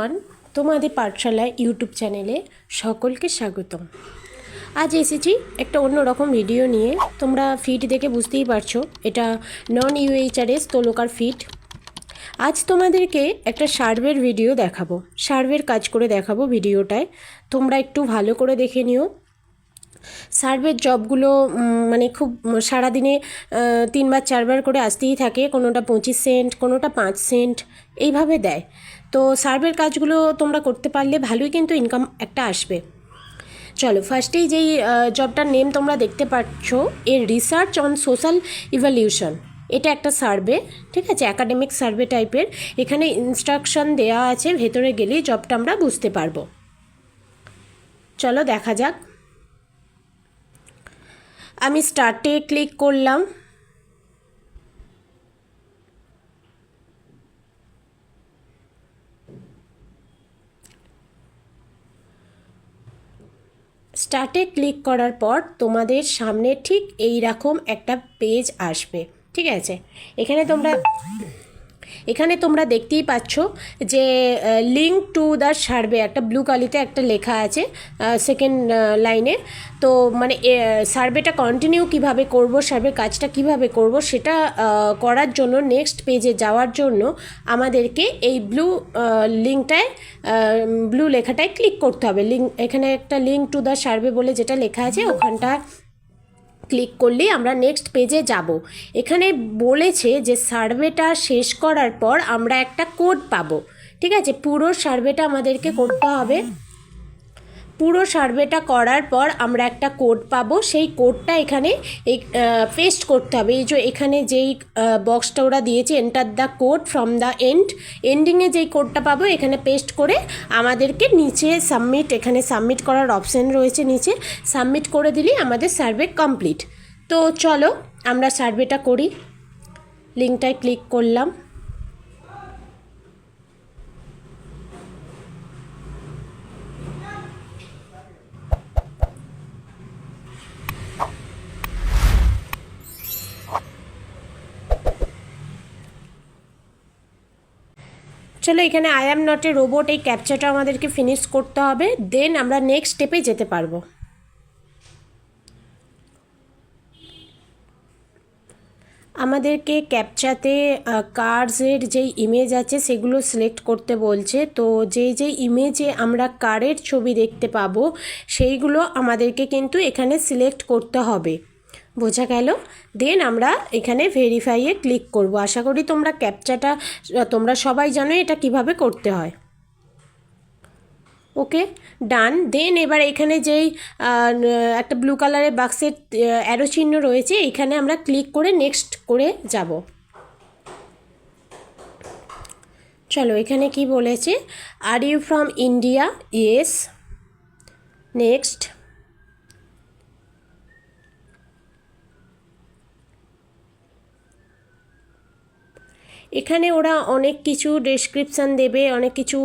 Everyone, তোমাদের পাঠশালা YouTube চ্যানেলে সকলকে স্বাগতম। আজ এসেছি একটা অন্যরকম ভিডিও নিয়ে। তোমরা ফিট দেখে বুঝতেই পারছো এটা নন ইউএইচআরএস তোলকার ফিট। আজ তোমাদেরকে একটা সার্ভের ভিডিও দেখাবো, সার্ভের কাজ করে দেখাবো ভিডিওটায়। তোমরা একটু ভালো করে দেখে নিও। সার্ভের জবগুলো মানে খুব সারাদিনে 3বার 4বার করে আসতেই থাকে, কোনোটা 25 সেন্ট, কোনোটা 5 সেন্ট এইভাবে দেয়। তো সার্ভের কাজগুলো তোমরা করতে পারলে ভালোই কিন্তু ইনকাম একটা আসবে। চলো, ফার্স্টেই যেই জবটার নেম তোমরা দেখতে পাচ্ছ, এর রিসার্চ অন সোশ্যাল ইভ্যালিউশন, এটা একটা সার্ভে, ঠিক আছে, অ্যাকাডেমিক সার্ভে টাইপের। এখানে ইনস্ট্রাকশন দেওয়া আছে, ভেতরে গেলেই জবটা আমরা বুঝতে পারবো। চলো দেখা যাক। আমি স্টার্টে ক্লিক করলাম। স্টার্টে ক্লিক করার পর তোমাদের সামনে ঠিক এই রকম একটা পেজ আসবে, ঠিক আছে। এখানে তোমরা দেখতেই পাচ্ছ যে লিঙ্ক টু দ্য সার্ভে একটা ব্লু কালিতে একটা লেখা আছে সেকেন্ড লাইনে। তো মানে সার্ভেটা কন্টিনিউ কিভাবে করব, সার্ভের কাজটা কিভাবে করব, সেটা করার জন্য নেক্সট পেজে যাওয়ার জন্য আমাদেরকে এই লিঙ্কটায় ব্লু লেখাটায় ক্লিক করতে হবে। এখানে একটা লিঙ্ক টু দ্য সার্ভে বলে যেটা লেখা আছে, ওখানটা ক্লিক করলেই আমরা নেক্সট পেজে যাব। এখানে বলেছে যে সার্ভেটা শেষ করার পর আমরা একটা কোড পাবো, ঠিক আছে। পুরো সার্ভেটা আমাদেরকে করতে হবে। পুরো সার্ভেটা করার পর আমরা একটা কোড পাবো, সেই কোডটা এখানে পেস্ট করতে হবে। এই যে এখানে যেই বক্সটা ওরা দিয়েছে, enter the code from the এন্ডিংয়ে যেই কোডটা পাবো এখানে পেস্ট করে আমাদেরকে নিচে সাবমিট, এখানে সাবমিট করার অপশান রয়েছে, নিচে সাবমিট করে দিলেই আমাদের সার্ভে কমপ্লিট। তো চলো আমরা সার্ভেটা করি। লিঙ্কটায় ক্লিক করলাম। চলো, এখানে I am not a robot এই ক্যাপচাটা আমাদেরকে ফিনিশ করতে হবে, দেন আমরা নেক্সট স্টেপে যেতে পারবো। আমাদেরকে ক্যাপচাতে কার্সের যেই ইমেজ আছে সেগুলো সিলেক্ট করতে বলছে। তো যেই ইমেজে আমরা কারের ছবি দেখতে পাবো সেইগুলো আমাদেরকে কিন্তু এখানে সিলেক্ট করতে হবে, বোঝা গেল। দেন আমরা এখানে ভেরিফাইয়ে ক্লিক করব। আশা করি তোমরা ক্যাপচাটা তোমরা সবাই জানো এটা কিভাবে করতে হয়। ওকে, ডান। দেন এবার এখানে যেই একটা ব্লু কালারের বাক্সের অ্যারো চিহ্ন রয়েছে, এখানে আমরা ক্লিক করে নেক্সট করে যাব। চলো, এখানে কি বলেছে, are you from India, yes, next. এখানে ওরা অনেক কিছু ডেসক্রিপশান দেবে, অনেক কিছু।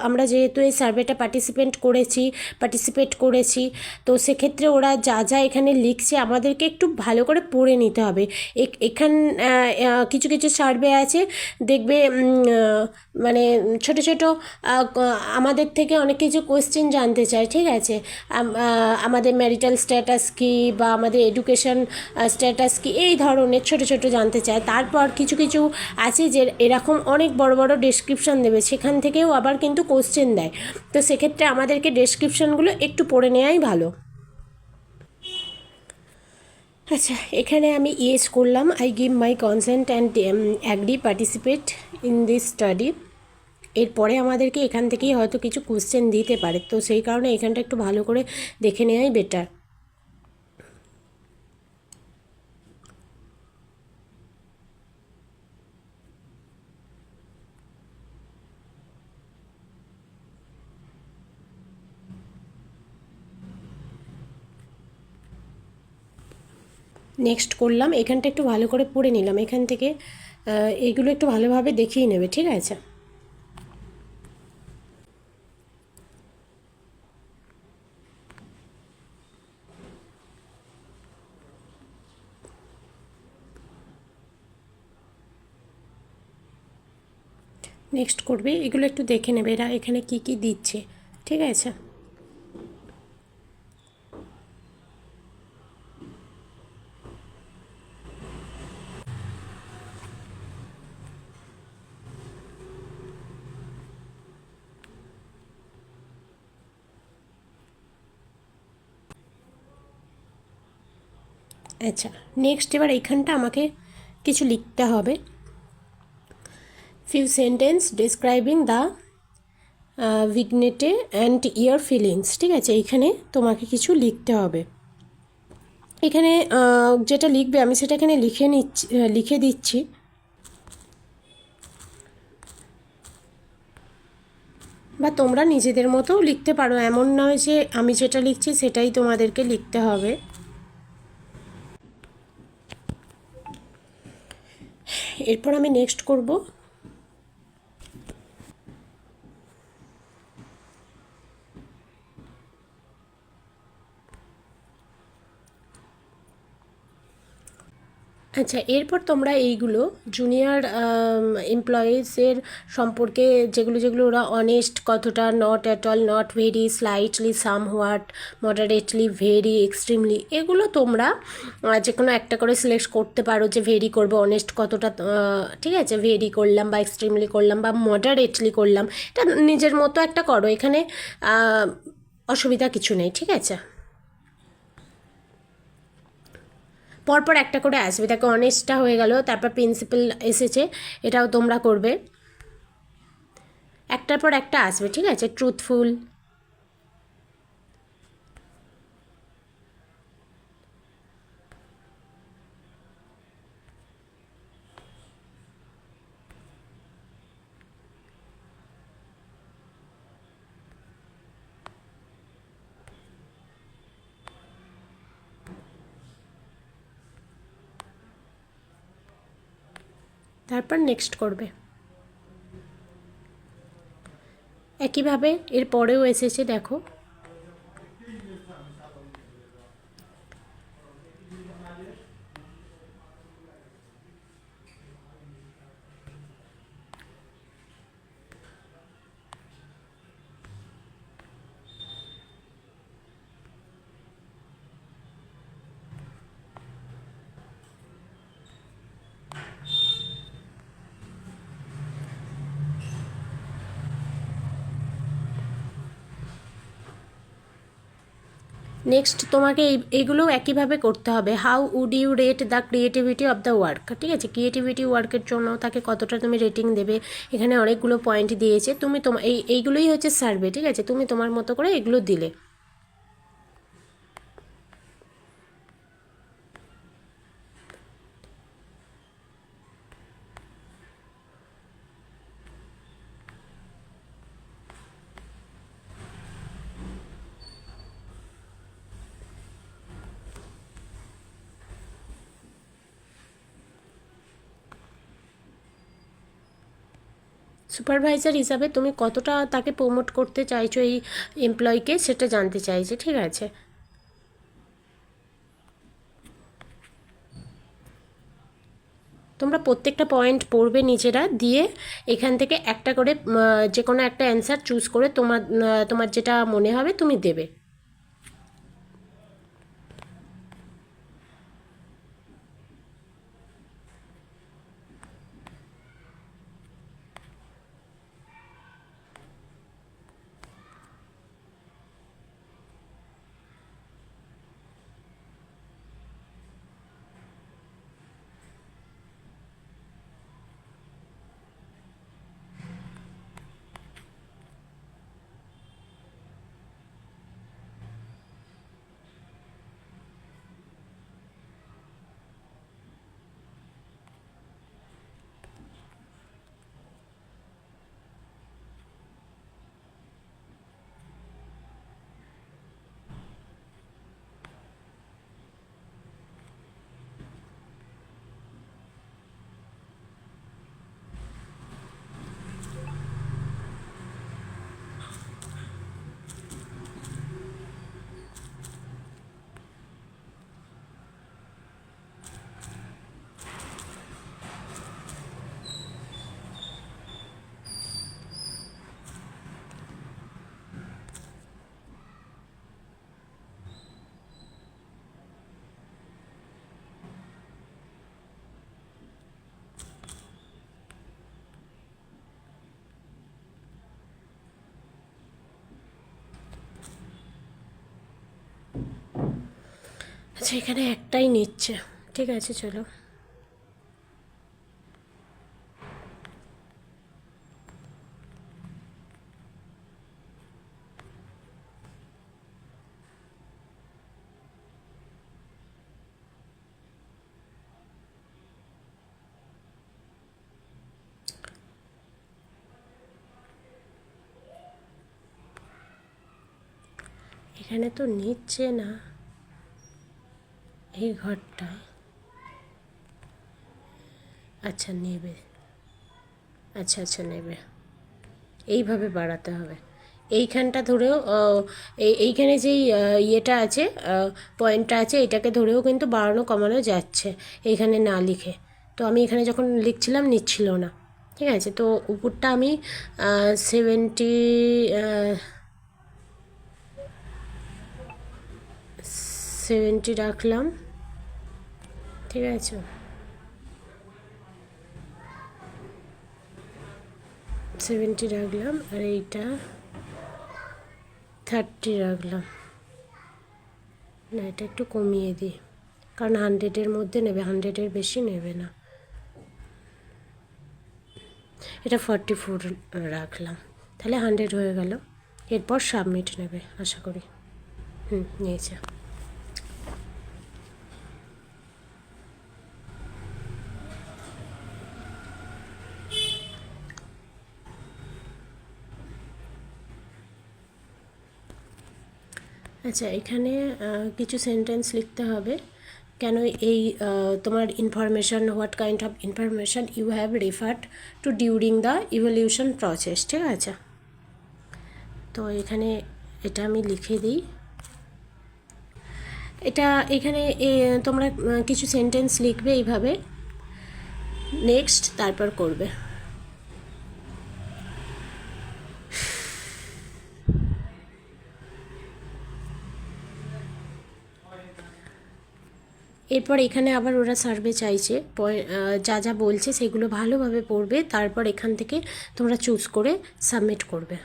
আমরা যেহেতু এই সার্ভেটা পার্টিসিপেট করেছি, তো সেক্ষেত্রে ওরা যা যা এখানে লিখছে আমাদেরকে একটু ভালো করে পড়ে নিতে হবে। কিছু কিছু সার্ভে আছে দেখবে মানে ছোট ছোট আমাদের থেকে অনেক কিছু কোয়েশ্চেন জানতে চায়, ঠিক আছে। আমাদের ম্যারিটাল স্ট্যাটাস কী বা আমাদের এডুকেশন স্ট্যাটাস কী, এই ধরনের ছোট ছোট জানতে চায়। তারপর কিছু কিছু আছে যে এরকম অনেক বড় বড় ডেসক্রিপশান দেবে, সেখান থেকেও আবার কিন্তু কোশ্চেন দেয়। তো সেক্ষেত্রে আমাদেরকে ডেসক্রিপশানগুলো একটু পড়ে নেওয়াই ভালো। আচ্ছা, এখানে আমি ইয়েস করলাম, I give my consent and agree participate in this study. এরপরে আমাদেরকে এখান থেকেই হয়তো কিছু কোশ্চেন দিতে পারে, তো সেই কারণে এখানটা একটু ভালো করে দেখে নেওয়াই বেটার। নেক্সট করলাম, এখানটা একটু ভালো করে পড়ে নিলাম। এখান থেকে এইগুলো একটু ভালোভাবে দেখিয়ে নেবে, ঠিক আছে। নেক্সট করবে, এগুলো একটু দেখে নেবে এরা এখানে কি কি দিচ্ছে, ঠিক আছে। আচ্ছা, নেক্সট এবার এইখানটা আমাকে কিছু লিখতে হবে। ফিউ সেন্টেন্স ডিসক্রাইবিং দ্য ভিগনেটে অ্যান্ড ইয়ার ফিলিংস, ঠিক আছে। এইখানে তোমাকে কিছু লিখতে হবে। এখানে যেটা লিখবে আমি সেটা এখানে লিখে দিচ্ছি। বা তোমরা নিজেদের মতোও লিখতে পারো, এমন নয় যে আমি যেটা লিখছি সেটাই তোমাদেরকে লিখতে হবে। এরপর আমি নেক্সট করব। আচ্ছা, এরপর তোমরা এইগুলো জুনিয়র এমপ্লয়িজের সম্পর্কে যেগুলো যেগুলো ওরা অনেস্ট কতটা, not at all, not very, slightly, some what, moderately, very, extremely, এগুলো তোমরা যে কোনো একটা করে সিলেক্ট করতে পারো যে ভেরি করবে, অনেস্ট কতটা, ঠিক আছে, ভেরি করলাম বা এক্সট্রিমলি করলাম বা মডারেটলি করলাম, এটা নিজের মতো একটা করো, এখানে অসুবিধা কিছু নেই, ঠিক আছে। পরপর একটা করে আসবে, দেখো অনেস্টটা হয়ে গেল, তারপর প্রিন্সিপাল এসেছে, এটাও তোমরা করবে, একটার পর একটা আসবে, ঠিক আছে। ট্রুথফুল, তারপর নেক্সট করবে। একইভাবে এর পরেও এসেছে, দেখো। নেক্সট তোমাকে এইগুলোও একইভাবে করতে হবে। How would you rate the creativity of the work, ঠিক আছে। ক্রিয়েটিভিটি ওয়ার্কের জন্য তাকে কতটা তুমি রেটিং দেবে, এখানে অনেকগুলো পয়েন্ট দিয়েছে, তুমি তোমার এইগুলোই হচ্ছে সার্ভে, ঠিক আছে, তুমি তোমার মতো করে এগুলো দিলে। সুপারভাইজার হিসাবে তুমি কতটা তাকে প্রমোট করতে চাইছো এই এমপ্লয়িকে, সেটা জানতে চাইছে, ঠিক আছে। তোমরা প্রত্যেকটা পয়েন্ট পড়বে নিজেরা, দিয়ে এখান থেকে একটা করে যে কোনো একটা অ্যান্সার চুজ করে তোমার তোমার যেটা মনে হবে তুমি দেবে। আচ্ছা, এখানে একটাই নিচ্ছে, ঠিক আছে চলো। এখানে তো নিচ্ছে না এই ঘরটায়। আচ্ছা নেবে, আচ্ছা আচ্ছা নেবে, এইভাবে বাড়াতে হবে। এইখানটা ধরেও এইখানে যেই ইয়েটা আছে, পয়েন্টটা আছে, এটাকে ধরেও কিন্তু বাড়ানো কমানো যাচ্ছে এইখানে না লিখে। তো আমি এখানে যখন লিখছিলাম নিচ্ছিল না, ঠিক আছে। তো উপরটা আমি 70 রাখলাম, ঠিক আছে। 70 রাখলাম, আর এইটা 30 রাখলাম। না, এটা একটু কমিয়ে দিই, কারণ 100-এর মধ্যে নেবে, 100-এর বেশি নেবে না। এটা 44 রাখলাম, তাহলে 100 হয়ে গেল। এরপর সাবমিট নেবে আশা করি। নিয়েছে। আচ্ছা, এখানে কিছু সেন্টেন্স লিখতে হবে। কেন এই তোমার information, what kind of information you have referred to during the evolution process, ঠিক আছে। তো এখানে এটা আমি লিখে দিই। এটা এখানে তোমরা কিছু সেন্টেন্স লিখবে এইভাবে, নেক্সট তারপর করবে। এরপর এখানে আবার ওরা সার্ভে চাইছে, যা যা বলছে সেগুলো ভালোভাবে পড়বে, তারপর এখান থেকে তোমরা চুজ করে সাবমিট করবে।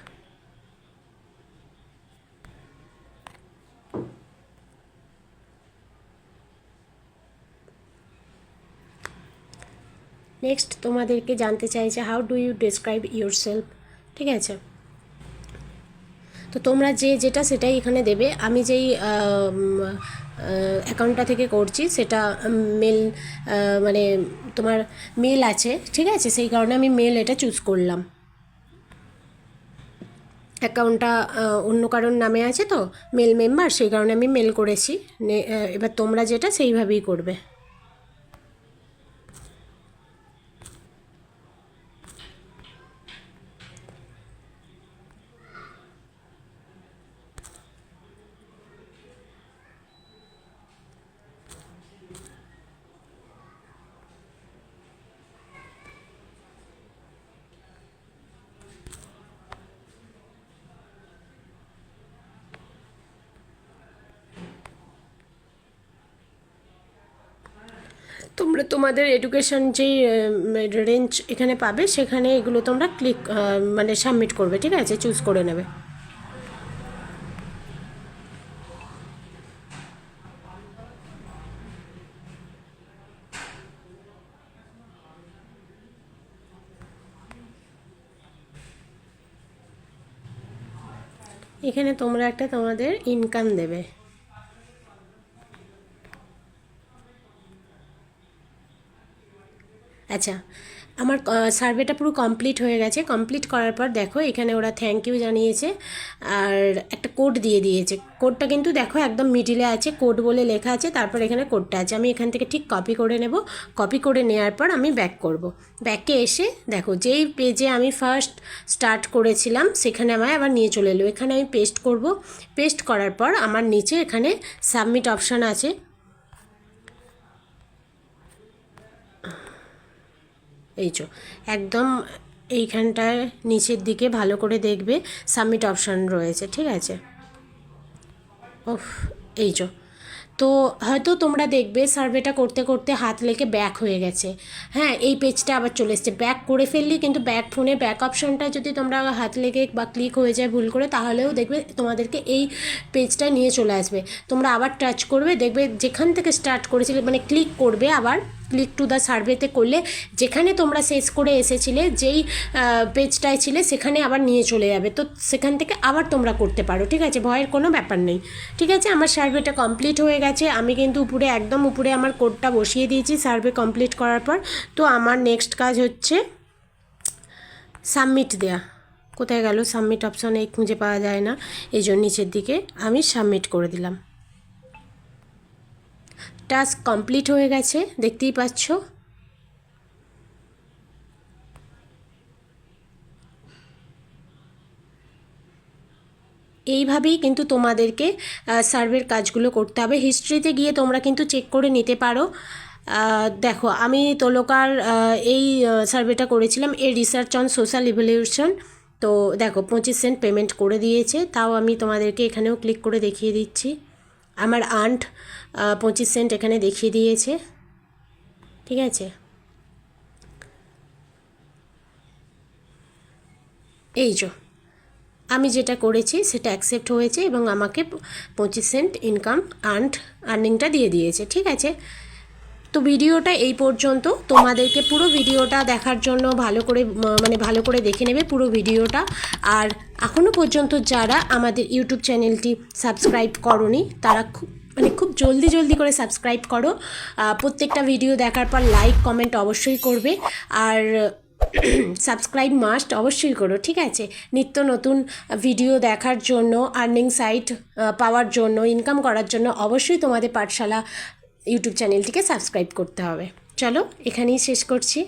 নেক্সট তোমাদেরকে জানতে চাইছে how do you describe yourself, ঠিক আছে। তো তোমরা যেটা সেটাই এখানে দেবে। আমি যেই অ্যাকাউন্টটা থেকে করছি সেটা মেল, মানে তোমার মেল আছে, ঠিক আছে, সেই কারণে আমি মেল এটা চুজ করলাম। অ্যাকাউন্টটা অন্য কারোর নামে আছে, তো মেল মেম্বার, সেই কারণে আমি মেল করেছি। এবার তোমরা যেটা সেইভাবেই করবে। তোমরা তোমাদের এডুকেশন যেই রেঞ্জ এখানে পাবে, সেখানে এগুলো তোমরা ক্লিক মানে সাবমিট করবে, ঠিক আছে, চুজ করে নেবে। এখানে তোমরা একটা তোমাদের ইনকাম দেবে। আচ্ছা, আমার সার্ভেটা পুরো কমপ্লিট হয়ে গেছে। কমপ্লিট করার পর দেখো এখানে ওরা থ্যাংক ইউ জানিয়েছে, আর একটা কোড দিয়ে দিয়েছে। কোডটা কিন্তু দেখো একদম মিডিলে আছে, কোড বলে লেখা আছে, তারপর এখানে কোডটা আছে। আমি এখান থেকে ঠিক কপি করে নেব। কপি করে নেওয়ার পর আমি ব্যাক করব। ব্যাকে এসে দেখো যেই পেজে আমি ফার্স্ট স্টার্ট করেছিলাম সেখানে আমায় আবার নিয়ে চলে এলো। এখানে আমি পেস্ট করব। পেস্ট করার পর আমার নিচে এখানে সাবমিট অপশান আছে। এই যে একদম এইখানটায় নিচের দিকে ভালো করে দেখবে সাবমিট অপশান রয়েছে, ঠিক আছে। ওফ, এই যে তো হয়তো তোমরা দেখবে সার্ভেটা করতে করতে হাত লেগে ব্যাক হয়ে গেছে। হ্যাঁ, এই পেজটা আবার চলে এসছে, ব্যাক করে ফেললি কিন্তু ব্যাক ফোনে ব্যাক অপশনটা যদি তোমরা হাত লেগে বা ক্লিক হয়ে যায় ভুল করে, তাহলেও দেখবে তোমাদেরকে এই পেজটা নিয়ে চলে আসবে। তোমরা আবার টাচ করবে, দেখবে যেখান থেকে স্টার্ট করেছিলে মানে ক্লিক করবে, আবার ক্লিক টু দ্য সার্ভেতে করলে যেখানে তোমরা শেষ করে এসেছিলে যেই পেজটায় ছিলে সেখানে আবার নিয়ে চলে যাবে। তো সেখান থেকে আবার তোমরা করতে পারো, ঠিক আছে, ভয়ের কোনো ব্যাপার নেই। ঠিক আছে, আমার সার্ভেটা কমপ্লিট হয়ে গেছে। আমি কিন্তু উপরে একদম উপরে আমার কোডটা বসিয়ে দিয়েছি সার্ভে কমপ্লিট করার পর। তো আমার নেক্সট কাজ হচ্ছে সাবমিট দেয়া। কোথায় গেল সাবমিট অপশান, এই খুঁজে পাওয়া যায় না, এই জন্য নিচের দিকে আমি সাবমিট করে দিলাম। টাস্ক কমপ্লিট হয়ে গেছে, দেখতেই পাচ্ছ। এইভাবেই কিন্তু তোমাদেরকে সার্ভের কাজগুলো করতে হবে। হিস্ট্রিতে গিয়ে তোমরা কিন্তু চেক করে নিতে পারো। দেখো, আমি তোলকার এই সার্ভেটা করেছিলাম, এর রিসার্চ অন সোশ্যাল ইভলিউশন। তো দেখো 25 সেন্ট পেমেন্ট করে দিয়েছে। তাও আমি তোমাদেরকে এখানেও ক্লিক করে দেখিয়ে দিচ্ছি। আমার আন্ট 25 সেন্ট এখানে দেখিয়ে দিয়েছে, ঠিক আছে। এই যে আমি যেটা করেছি সেটা অ্যাকসেপ্ট হয়েছে এবং আমাকে 25 সেন্ট ইনকাম আর্নিংটা দিয়ে দিয়েছে, ঠিক আছে। তো ভিডিওটা এই পর্যন্ত। তোমাদেরকে পুরো ভিডিওটা দেখার জন্য ভালো করে দেখে নেবে পুরো ভিডিওটা। আর এখনও পর্যন্ত যারা আমাদের ইউটিউব চ্যানেলটি সাবস্ক্রাইব করোনি তারা খুব জলদি করে সাবস্ক্রাইব করো। প্রত্যেকটা ভিডিও দেখার পর লাইক কমেন্ট অবশ্যই করবে, আর সাবস্ক্রাইব মাস্ট অবশ্যই করো, ঠিক আছে। নিত্য নতুন ভিডিও দেখার জন্য, আর্নিং সাইট পাওয়ার জন্য, ইনকাম করার জন্য অবশ্যই তোমাদের পাঠশালা ইউটিউব চ্যানেলটিকে সাবস্ক্রাইব করতে হবে। চলো এখানেই শেষ করছি।